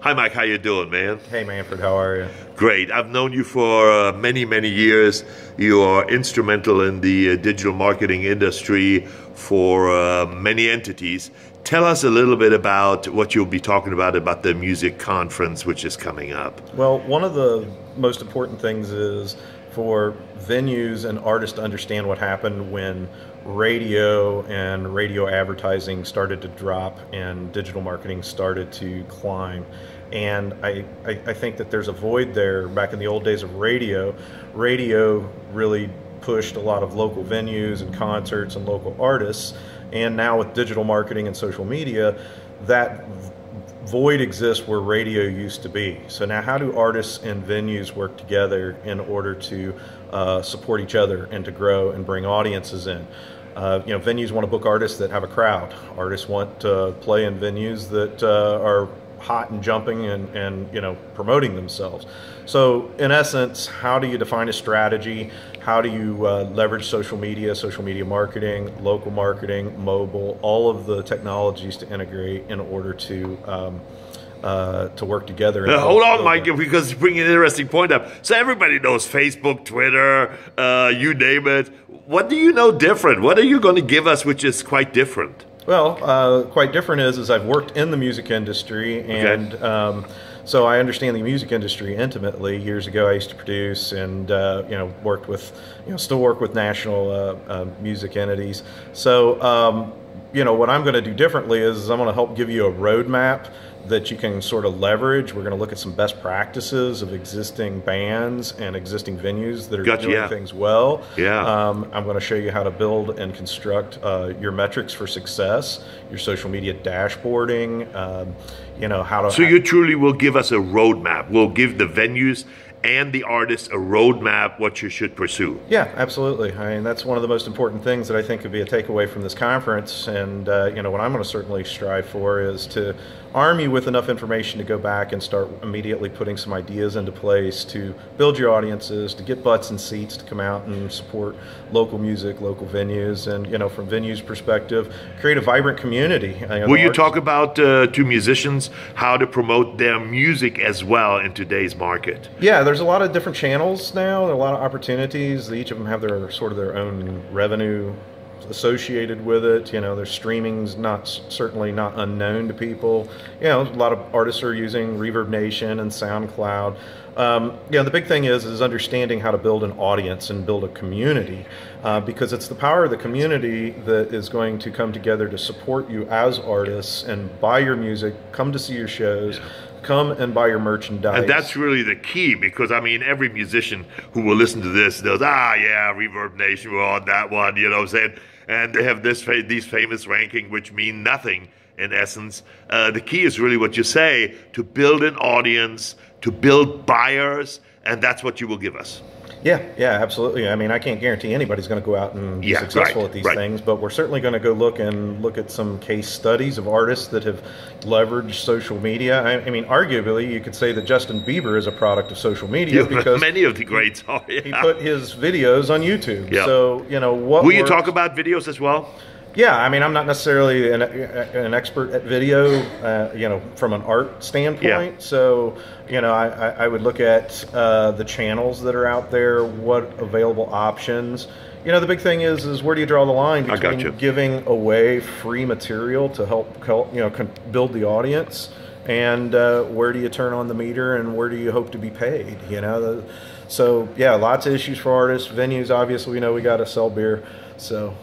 Hi, Mike. How you doing, man? Hey, Manfred. How are you? Great. I've known you for many, many years. You are instrumental in the digital marketing industry for many entities. Tell us a little bit about what you'll be talking about the music conference, which is coming up. Well, one of the most important things is for venues and artists to understand what happened when radio and radio advertising started to drop and digital marketing started to climb. And I think that there's a void there. Back in the old days of radio really pushed a lot of local venues and concerts and local artists. And now with digital marketing and social media, that void exists where radio used to be. So now how do artists and venues work together in order to support each other and to grow and bring audiences in? Venues want to book artists that have a crowd. Artists want to play in venues that are hot and jumping and promoting themselves. So in essence, how do you define a strategy? How do you leverage social media marketing, local marketing, mobile, all of the technologies to integrate in order to work together? Now, hold on, Mike, because you bring an interesting point up. So everybody knows Facebook, Twitter, you name it. What do you know different? What are you going to give us which is quite different? Well, quite different is I've worked in the music industry, and so I understand the music industry intimately. Years ago, I used to produce and worked with, still work with national music entities. So what I'm going to do differently is I'm going to help give you a roadmap that you can sort of leverage. We're going to look at some best practices of existing bands and existing venues that are doing things well. I'm going to show you how to build and construct your metrics for success, your social media dashboarding, how to... So you truly will give us a roadmap. We'll give the venues and the artists a roadmap what you should pursue. Yeah, absolutely. I mean, that's one of the most important things that I think could be a takeaway from this conference. And what I'm going to certainly strive for is to arm you with enough information to go back and start immediately putting some ideas into place to build your audiences, to get butts and seats to come out and support local music, local venues, and from venues' perspective, create a vibrant community. Will you talk about to musicians how to promote their music as well in today's market? Yeah, there's a lot of different channels now, there are a lot of opportunities. Each of them have their sort of their own revenue associated with it. Their streaming's certainly not unknown to people. A lot of artists are using Reverb Nation and SoundCloud. The big thing is understanding how to build an audience and build a community, because it's the power of the community that is going to come together to support you as artists and buy your music, come to see your shows, come and buy your merchandise. And that's really the key, because every musician who will listen to this knows, Reverb Nation, we're on that one, what I'm saying? And they have these famous rankings which mean nothing in essence. The key is really what you say, to build an audience, to build buyers, and that's what you will give us. Yeah, absolutely. I can't guarantee anybody's going to go out and be successful at these things, but we're certainly going to go look at some case studies of artists that have leveraged social media. Arguably, you could say that Justin Bieber is a product of social media because many of the greats are. He put his videos on YouTube. Yeah. So what will you talk about videos as well? Yeah, I'm not necessarily an expert at video, from an art standpoint. Yeah. So, I would look at the channels that are out there, what available options. The big thing is where do you draw the line between giving away free material to help build the audience, and where do you turn on the meter and where do you hope to be paid? So lots of issues for artists. Venues, obviously, we got to sell beer. So.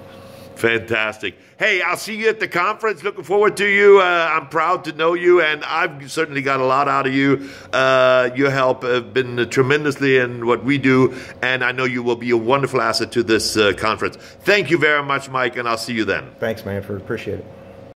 Fantastic. Hey, I'll see you at the conference. Looking forward to you. I'm proud to know you, and I've certainly got a lot out of you. Your help has been tremendously in what we do, and I know you will be a wonderful asset to this conference. Thank you very much, Mike, and I'll see you then. Thanks, Manfred. Appreciate it.